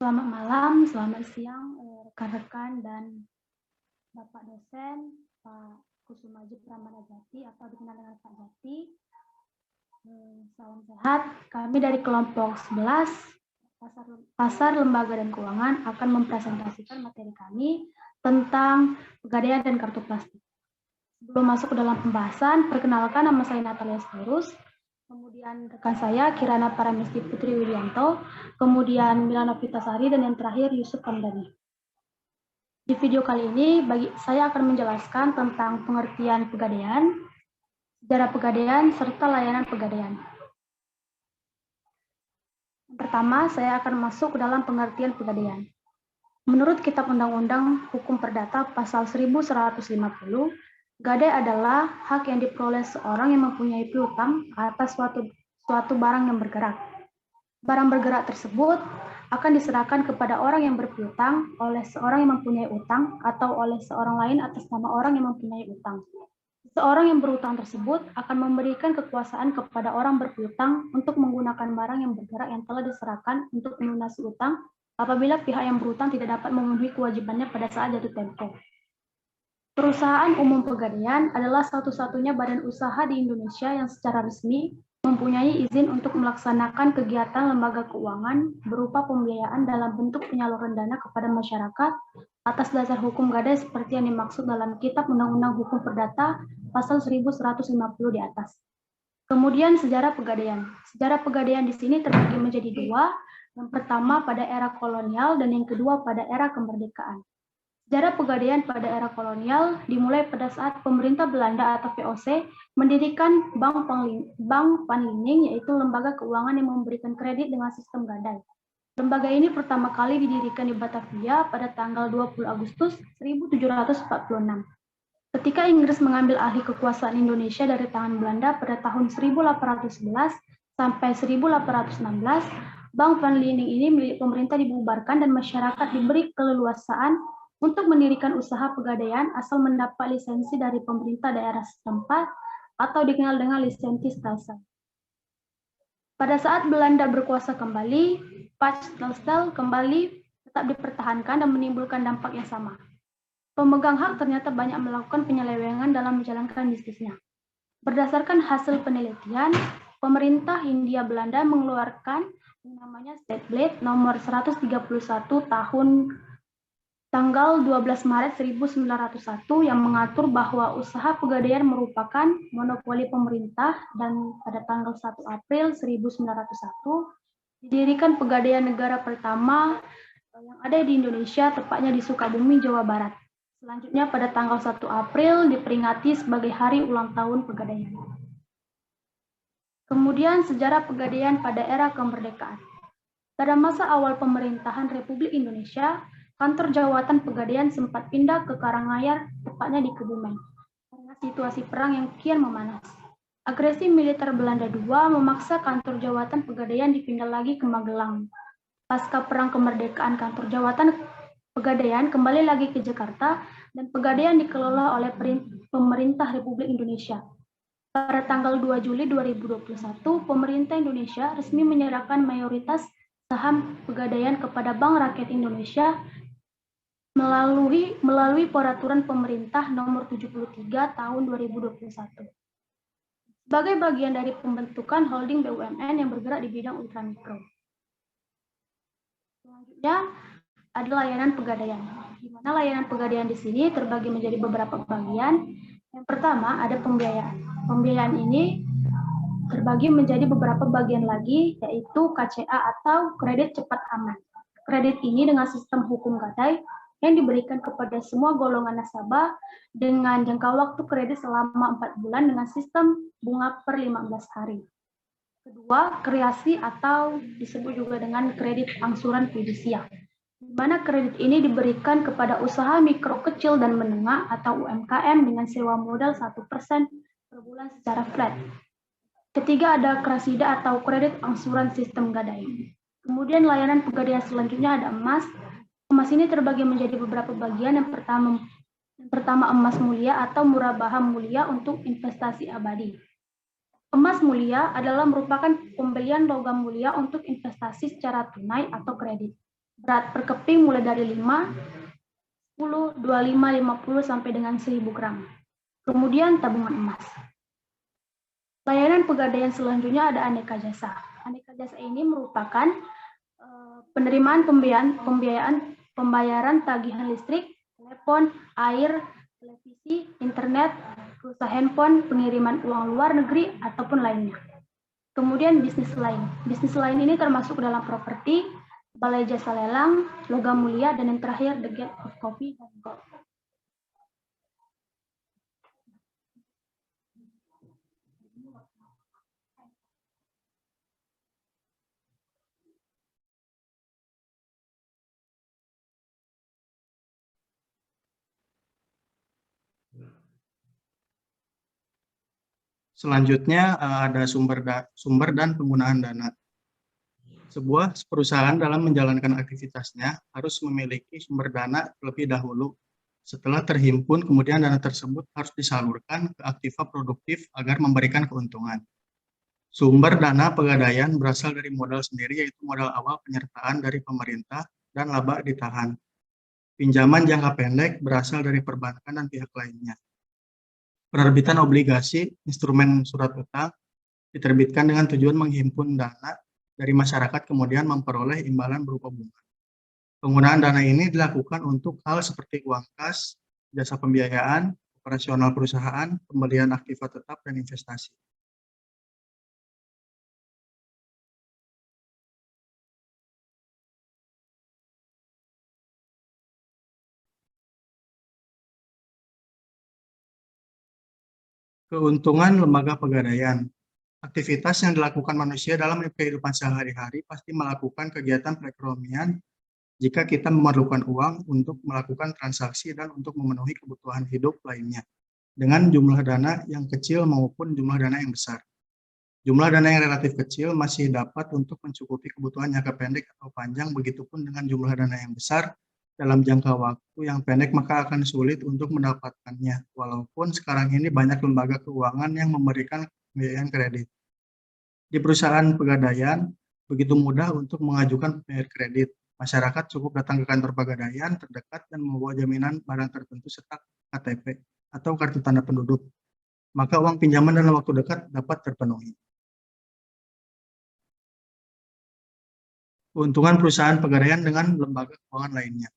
Selamat malam, selamat siang, rekan-rekan dan Bapak dosen, Pak Kusumaji Pramanajati atau dikenal dengan Pak Jati. Salam sehat. Kami dari kelompok 11 Pasar Lembaga dan Keuangan akan mempresentasikan materi kami tentang pegadaian dan kartu plastik. Sebelum masuk ke dalam pembahasan, perkenalkan nama saya Natalia Storus, kemudian rekan saya Kirana Paramisti Putri Widianto, kemudian Milana Pitasari, dan yang terakhir Yusuf Kamdani. Di video kali ini, saya akan menjelaskan tentang pengertian pegadaian, sejarah pegadaian, serta layanan pegadaian. Yang pertama, saya akan masuk ke dalam pengertian pegadaian. Menurut Kitab Undang-Undang Hukum Perdata Pasal 1150, gadai adalah hak yang diperoleh seorang yang mempunyai piutang atas suatu barang yang bergerak. Barang bergerak tersebut akan diserahkan kepada orang yang berpiutang oleh seorang yang mempunyai utang atau oleh seorang lain atas nama orang yang mempunyai utang. Seorang yang berutang tersebut akan memberikan kekuasaan kepada orang berpiutang untuk menggunakan barang yang bergerak yang telah diserahkan untuk melunasi utang apabila pihak yang berutang tidak dapat memenuhi kewajibannya pada saat jatuh tempo. Perusahaan Umum Pegadaian adalah satu-satunya badan usaha di Indonesia yang secara resmi mempunyai izin untuk melaksanakan kegiatan lembaga keuangan berupa pembiayaan dalam bentuk penyaluran dana kepada masyarakat atas dasar hukum gadai seperti yang dimaksud dalam Kitab Undang-Undang Hukum Perdata Pasal 1150 di atas. Kemudian sejarah pegadaian. Sejarah pegadaian di sini terbagi menjadi dua, yang pertama pada era kolonial dan yang kedua pada era kemerdekaan. Sejarah pegadaian pada era kolonial dimulai pada saat pemerintah Belanda atau VOC mendirikan Bank Panlining, yaitu lembaga keuangan yang memberikan kredit dengan sistem gadai. Lembaga ini pertama kali didirikan di Batavia pada tanggal 20 Agustus 1746. Ketika Inggris mengambil alih kekuasaan Indonesia dari tangan Belanda pada tahun 1811 sampai 1816, Bank Panlining ini milik pemerintah dibubarkan dan masyarakat diberi keleluasaan untuk mendirikan usaha pegadaian asal mendapat lisensi dari pemerintah daerah setempat atau dikenal dengan lisensi stelsel. Pada saat Belanda berkuasa kembali, Stelsel kembali tetap dipertahankan dan menimbulkan dampak yang sama. Pemegang hak ternyata banyak melakukan penyelewengan dalam menjalankan bisnisnya. Berdasarkan hasil penelitian, pemerintah Hindia Belanda mengeluarkan yang namanya Statblad nomor 131 tahun tanggal 12 Maret 1901 yang mengatur bahwa usaha pegadaian merupakan monopoli pemerintah dan pada tanggal 1 April 1901 didirikan Pegadaian Negara pertama yang ada di Indonesia, tepatnya di Sukabumi, Jawa Barat. Selanjutnya pada tanggal 1 April diperingati sebagai Hari Ulang Tahun Pegadaian. Kemudian sejarah pegadaian pada era kemerdekaan. Pada masa awal pemerintahan Republik Indonesia, kantor jawatan pegadaian sempat pindah ke Karanganyar, tepatnya di Kebumen, karena situasi perang yang kian memanas. Agresi militer Belanda II memaksa kantor jawatan pegadaian dipindah lagi ke Magelang. Pasca perang kemerdekaan, kantor jawatan pegadaian kembali lagi ke Jakarta dan pegadaian dikelola oleh pemerintah Republik Indonesia. Pada tanggal 2 Juli 2021, pemerintah Indonesia resmi menyerahkan mayoritas saham pegadaian kepada Bank Rakyat Indonesia melalui peraturan pemerintah nomor 73 tahun 2021. Sebagai bagian dari pembentukan holding BUMN yang bergerak di bidang ultramikro. Selanjutnya ada layanan pegadaian. Di mana layanan pegadaian di sini terbagi menjadi beberapa bagian. Yang pertama ada pembiayaan. Pembiayaan ini terbagi menjadi beberapa bagian lagi, yaitu KCA atau kredit cepat aman. Kredit ini dengan sistem hukum gadai yang diberikan kepada semua golongan nasabah dengan jangka waktu kredit selama 4 bulan dengan sistem bunga per 15 hari. Kedua, kreasi atau disebut juga dengan kredit angsuran fidusia, di mana kredit ini diberikan kepada usaha mikro kecil dan menengah atau UMKM dengan sewa modal 1% per bulan secara flat. Ketiga, ada krasida atau kredit angsuran sistem gadai. Kemudian layanan pegadaian selanjutnya ada emas. Emas ini terbagi menjadi beberapa bagian. Yang pertama emas mulia atau murabaha mulia untuk investasi abadi. Emas mulia adalah merupakan pembelian logam mulia untuk investasi secara tunai atau kredit. Berat per keping mulai dari 5, 10, 25, 50, sampai dengan 1000 gram. Kemudian tabungan emas. Layanan pegadaian selanjutnya ada aneka jasa. Aneka jasa ini merupakan penerimaan pembayaran tagihan listrik, telepon, air, televisi, internet, pulsa handphone, pengiriman uang luar negeri, ataupun lainnya. Kemudian bisnis lain. Bisnis lain ini termasuk dalam properti, balai jasa lelang, logam mulia, dan yang terakhir The Gate of Coffee dan Gold. Selanjutnya ada sumber dan penggunaan dana. Sebuah perusahaan dalam menjalankan aktivitasnya harus memiliki sumber dana terlebih dahulu. Setelah terhimpun, kemudian dana tersebut harus disalurkan ke aktiva produktif agar memberikan keuntungan. Sumber dana pegadaian berasal dari modal sendiri, yaitu modal awal penyertaan dari pemerintah dan laba ditahan. Pinjaman jangka pendek berasal dari perbankan dan pihak lainnya. Penerbitan obligasi, instrumen surat utang, diterbitkan dengan tujuan menghimpun dana dari masyarakat kemudian memperoleh imbalan berupa bunga. Penggunaan dana ini dilakukan untuk hal seperti uang kas, jasa pembiayaan, operasional perusahaan, pembelian aktiva tetap, dan investasi. Keuntungan lembaga pegadaian. Aktivitas yang dilakukan manusia dalam kehidupan sehari-hari pasti melakukan kegiatan perekonomian jika kita memerlukan uang untuk melakukan transaksi dan untuk memenuhi kebutuhan hidup lainnya, dengan jumlah dana yang kecil maupun jumlah dana yang besar. Jumlah dana yang relatif kecil masih dapat untuk mencukupi kebutuhan jangka pendek atau panjang, begitupun dengan jumlah dana yang besar dalam jangka waktu yang pendek maka akan sulit untuk mendapatkannya, walaupun sekarang ini banyak lembaga keuangan yang memberikan pembiayaan kredit. Di perusahaan pegadaian, begitu mudah untuk mengajukan pembayaran kredit. Masyarakat cukup datang ke kantor pegadaian terdekat dan membawa jaminan barang tertentu serta KTP atau kartu tanda penduduk. Maka uang pinjaman dalam waktu dekat dapat terpenuhi. Keuntungan perusahaan pegadaian dengan lembaga keuangan lainnya.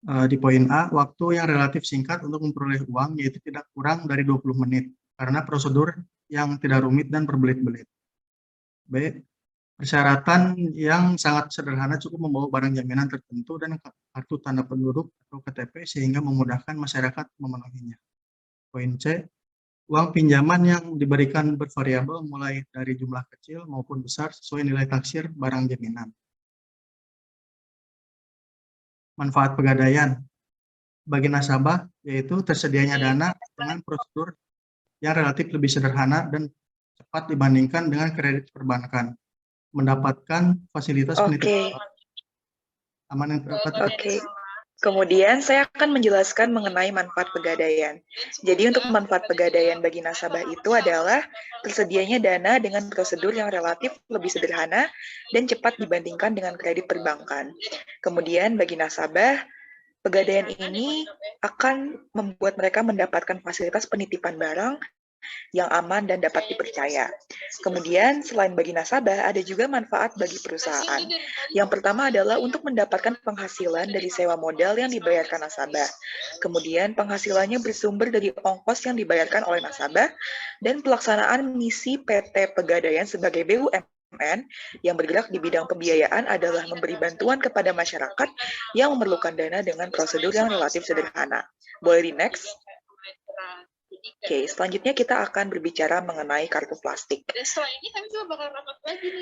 Di poin A, waktu yang relatif singkat untuk memperoleh uang, yaitu tidak kurang dari 20 menit, karena prosedur yang tidak rumit dan berbelit-belit. B, persyaratan yang sangat sederhana, cukup membawa barang jaminan tertentu dan kartu tanda penduduk atau KTP sehingga memudahkan masyarakat memenuhinya. Poin C, uang pinjaman yang diberikan bervariabel mulai dari jumlah kecil maupun besar sesuai nilai taksir barang jaminan. Manfaat pegadaian bagi nasabah yaitu tersedianya dana dengan prosedur yang relatif lebih sederhana dan cepat dibandingkan dengan kredit perbankan. Mendapatkan fasilitas penitipan aman yang tepat. Kemudian saya akan menjelaskan mengenai manfaat pegadaian. Jadi untuk manfaat pegadaian bagi nasabah itu adalah tersedianya dana dengan prosedur yang relatif lebih sederhana dan cepat dibandingkan dengan kredit perbankan. Kemudian bagi nasabah, pegadaian ini akan membuat mereka mendapatkan fasilitas penitipan barang yang aman dan dapat dipercaya. Kemudian, selain bagi nasabah, ada juga manfaat bagi perusahaan. Yang pertama adalah untuk mendapatkan penghasilan dari sewa modal yang dibayarkan nasabah. Kemudian, penghasilannya bersumber dari ongkos yang dibayarkan oleh nasabah dan pelaksanaan misi PT Pegadaian sebagai BUMN yang bergerak di bidang pembiayaan adalah memberi bantuan kepada masyarakat yang memerlukan dana dengan prosedur yang relatif sederhana. Boleh di next? Oke, selanjutnya kita akan berbicara mengenai kartu plastik.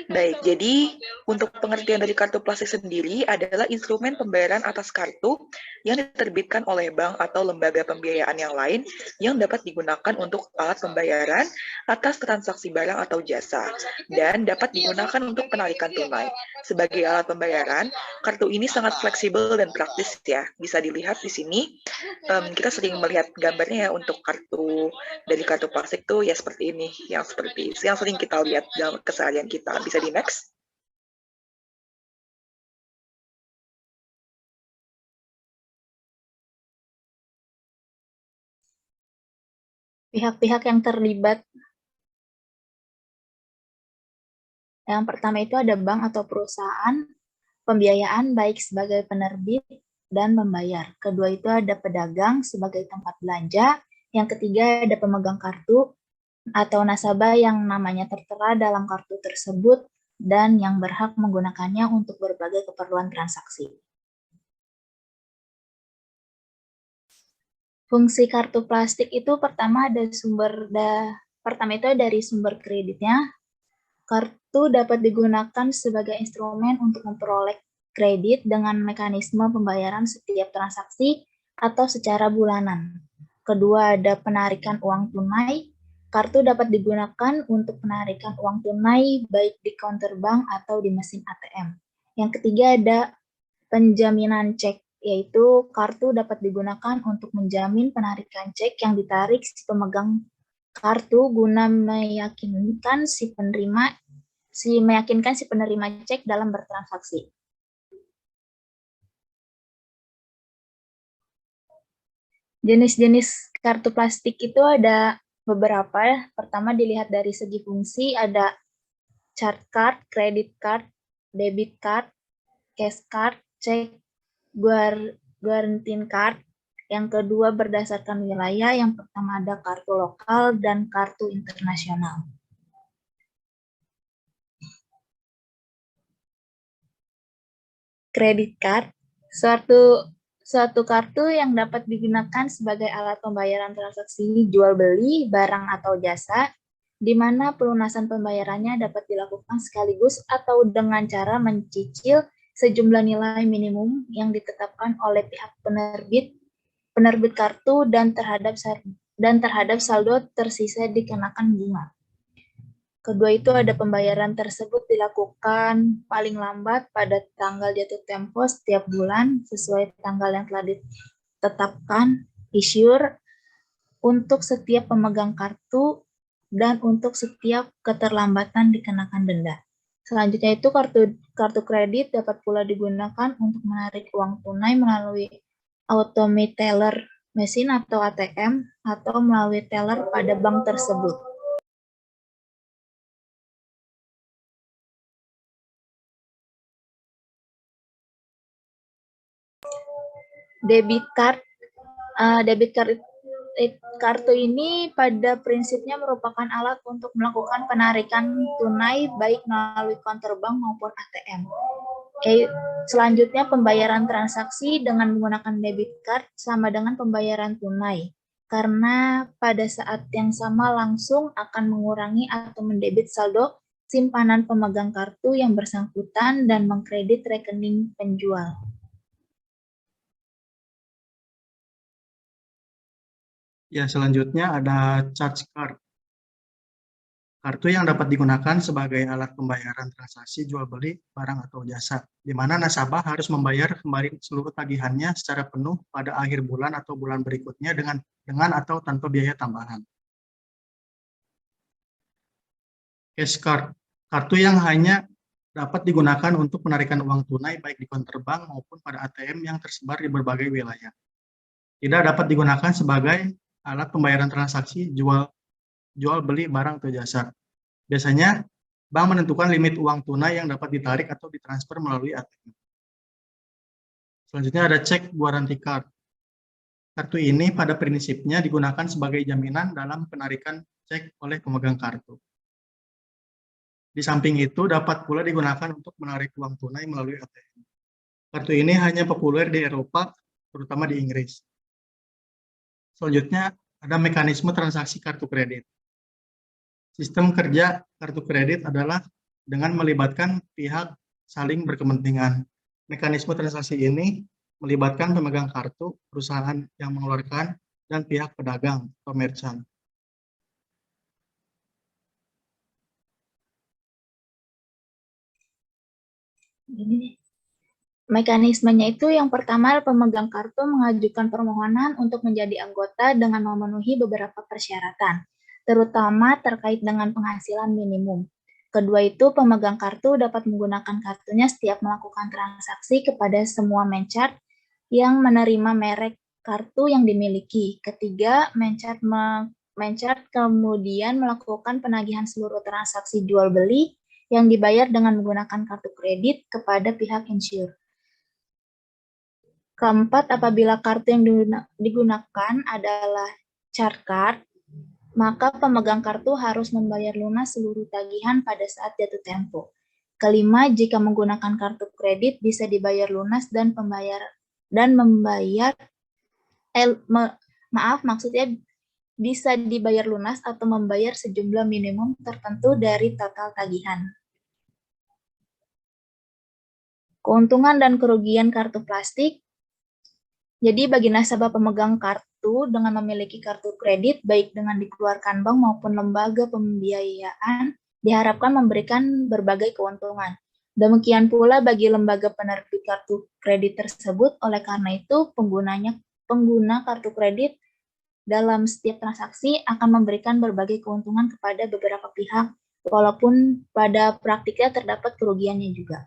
Baik, jadi untuk pengertian dari kartu plastik sendiri adalah instrumen pembayaran atas kartu yang diterbitkan oleh bank atau lembaga pembiayaan yang lain yang dapat digunakan untuk alat pembayaran atas transaksi barang atau jasa dan dapat digunakan untuk penarikan tunai. Sebagai alat pembayaran, kartu ini sangat fleksibel dan praktis ya. Bisa dilihat di sini, kita sering melihat gambarnya ya untuk dari kartu plastik tuh ya seperti ini, yang sering kita lihat dalam keseharian kita. Bisa di next. Pihak-pihak yang terlibat. Yang pertama itu ada bank atau perusahaan, pembiayaan baik sebagai penerbit dan membayar. Kedua itu ada pedagang sebagai tempat belanja. Yang ketiga ada pemegang kartu atau nasabah yang namanya tertera dalam kartu tersebut dan yang berhak menggunakannya untuk berbagai keperluan transaksi. Fungsi kartu plastik itu pertama itu dari sumber kreditnya. Kartu dapat digunakan sebagai instrumen untuk memperoleh kredit dengan mekanisme pembayaran setiap transaksi atau secara bulanan. Kedua, ada penarikan uang tunai. Kartu dapat digunakan untuk penarikan uang tunai baik di counter bank atau di mesin ATM. Yang ketiga ada penjaminan cek, yaitu kartu dapat digunakan untuk menjamin penarikan cek yang ditarik si pemegang kartu guna meyakinkan si penerima cek dalam bertransaksi. Jenis-jenis kartu plastik itu ada beberapa ya. Pertama dilihat dari segi fungsi, ada chart card, credit card, debit card, cash card, check, guarantee card. Yang kedua berdasarkan wilayah, yang pertama ada kartu lokal dan kartu internasional. Credit card, suatu kartu yang dapat digunakan sebagai alat pembayaran transaksi jual beli barang atau jasa, di mana pelunasan pembayarannya dapat dilakukan sekaligus atau dengan cara mencicil sejumlah nilai minimum yang ditetapkan oleh pihak penerbit kartu dan terhadap saldo tersisa dikenakan bunga. Kedua itu ada pembayaran tersebut dilakukan paling lambat pada tanggal jatuh tempo setiap bulan sesuai tanggal yang telah ditetapkan, issuer untuk setiap pemegang kartu dan untuk setiap keterlambatan dikenakan denda. Selanjutnya itu kartu kredit dapat pula digunakan untuk menarik uang tunai melalui automated teller mesin atau ATM atau melalui teller pada bank tersebut. Debit card kartu ini pada prinsipnya merupakan alat untuk melakukan penarikan tunai baik melalui counter bank maupun ATM. Selanjutnya pembayaran transaksi dengan menggunakan debit card sama dengan pembayaran tunai, karena pada saat yang sama langsung akan mengurangi atau mendebit saldo simpanan pemegang kartu yang bersangkutan dan mengkredit rekening penjual. Ya, selanjutnya ada charge card. Kartu yang dapat digunakan sebagai alat pembayaran transaksi jual beli barang atau jasa, di mana nasabah harus membayar kembali seluruh tagihannya secara penuh pada akhir bulan atau bulan berikutnya dengan atau tanpa biaya tambahan. Cash card, kartu yang hanya dapat digunakan untuk penarikan uang tunai baik di counter bank maupun pada ATM yang tersebar di berbagai wilayah. Tidak dapat digunakan sebagai alat pembayaran transaksi jual beli barang atau jasa. Biasanya bank menentukan limit uang tunai yang dapat ditarik atau ditransfer melalui ATM. Selanjutnya ada check guarantee card. Kartu ini pada prinsipnya digunakan sebagai jaminan dalam penarikan cek oleh pemegang kartu. Di samping itu dapat pula digunakan untuk menarik uang tunai melalui ATM. Kartu ini hanya populer di Eropa, terutama di Inggris. Selanjutnya ada mekanisme transaksi kartu kredit. Sistem kerja kartu kredit adalah dengan melibatkan pihak saling berkepentingan. Mekanisme transaksi ini melibatkan pemegang kartu, perusahaan yang mengeluarkan, dan pihak pedagang atau merchant. Mekanismenya itu yang pertama pemegang kartu mengajukan permohonan untuk menjadi anggota dengan memenuhi beberapa persyaratan, terutama terkait dengan penghasilan minimum. Kedua itu pemegang kartu dapat menggunakan kartunya setiap melakukan transaksi kepada semua merchant yang menerima merek kartu yang dimiliki. Ketiga, merchant Menchart kemudian melakukan penagihan seluruh transaksi jual beli yang dibayar dengan menggunakan kartu kredit kepada pihak insure. Keempat, apabila kartu yang digunakan adalah chart card, maka pemegang kartu harus membayar lunas seluruh tagihan pada saat jatuh tempo. Kelima, jika menggunakan kartu kredit bisa dibayar lunas dan maksudnya bisa dibayar lunas atau membayar sejumlah minimum tertentu dari total tagihan. Keuntungan dan kerugian kartu plastik. Jadi bagi nasabah pemegang kartu dengan memiliki kartu kredit, baik dengan dikeluarkan bank maupun lembaga pembiayaan, diharapkan memberikan berbagai keuntungan. Demikian pula bagi lembaga penerbit kartu kredit tersebut, oleh karena itu pengguna kartu kredit dalam setiap transaksi akan memberikan berbagai keuntungan kepada beberapa pihak, walaupun pada praktiknya terdapat kerugiannya juga.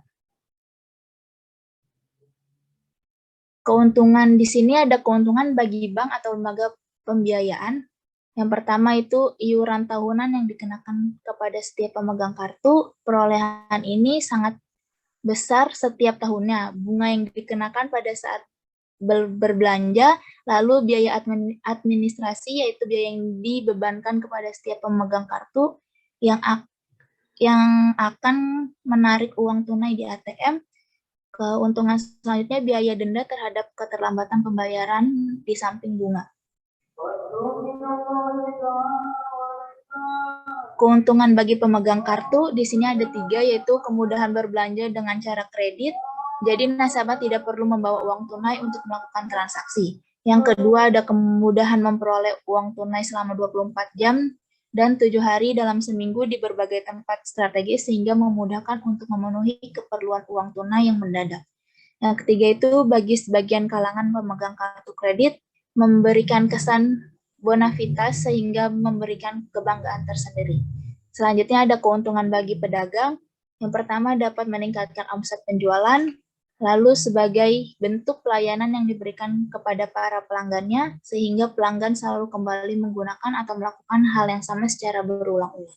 Keuntungan di sini ada keuntungan bagi bank atau lembaga pembiayaan. Yang pertama itu iuran tahunan yang dikenakan kepada setiap pemegang kartu. Perolehan ini sangat besar setiap tahunnya. Bunga yang dikenakan pada saat berbelanja, lalu biaya administrasi yaitu biaya yang dibebankan kepada setiap pemegang kartu yang akan menarik uang tunai di ATM. Keuntungan selanjutnya biaya denda terhadap keterlambatan pembayaran di samping bunga. Keuntungan bagi pemegang kartu di sini ada 3, yaitu kemudahan berbelanja dengan cara kredit. Jadi nasabah tidak perlu membawa uang tunai untuk melakukan transaksi. Yang kedua ada kemudahan memperoleh uang tunai selama 24 jam dan 7 hari dalam seminggu di berbagai tempat strategis sehingga memudahkan untuk memenuhi keperluan uang tunai yang mendadak. Yang ketiga itu bagi sebagian kalangan pemegang kartu kredit memberikan kesan bonavitas sehingga memberikan kebanggaan tersendiri. Selanjutnya ada keuntungan bagi pedagang. Yang pertama dapat meningkatkan omset penjualan. Lalu sebagai bentuk pelayanan yang diberikan kepada para pelanggannya, sehingga pelanggan selalu kembali menggunakan atau melakukan hal yang sama secara berulang-ulang.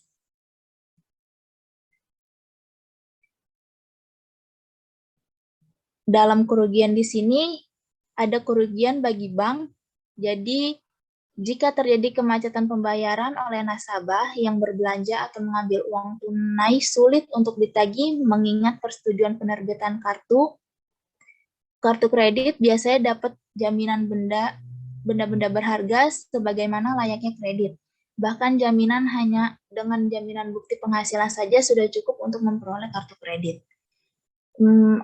Dalam kerugian di sini, ada kerugian bagi bank. Jadi, jika terjadi kemacetan pembayaran oleh nasabah yang berbelanja atau mengambil uang tunai sulit untuk ditagih mengingat persetujuan penerbitan kartu kredit biasanya dapat jaminan benda-benda berharga sebagaimana layaknya kredit. Bahkan jaminan hanya dengan jaminan bukti penghasilan saja sudah cukup untuk memperoleh kartu kredit.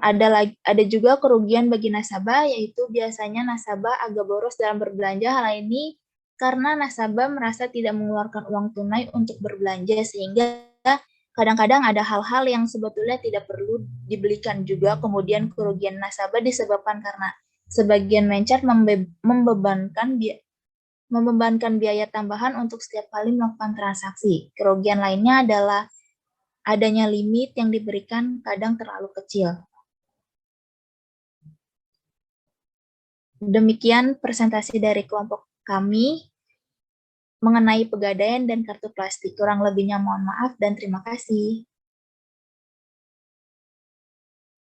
Ada juga kerugian bagi nasabah, yaitu biasanya nasabah agak boros dalam berbelanja. Hal ini karena nasabah merasa tidak mengeluarkan uang tunai untuk berbelanja, sehingga kadang-kadang ada hal-hal yang sebetulnya tidak perlu dibelikan juga. Kemudian kerugian nasabah disebabkan karena sebagian menchart membebankan biaya tambahan untuk setiap kali melakukan transaksi. Kerugian lainnya adalah adanya limit yang diberikan kadang terlalu kecil. Demikian presentasi dari kelompok kami mengenai pegadaian dan kartu plastik. Kurang lebihnya mohon maaf dan terima kasih.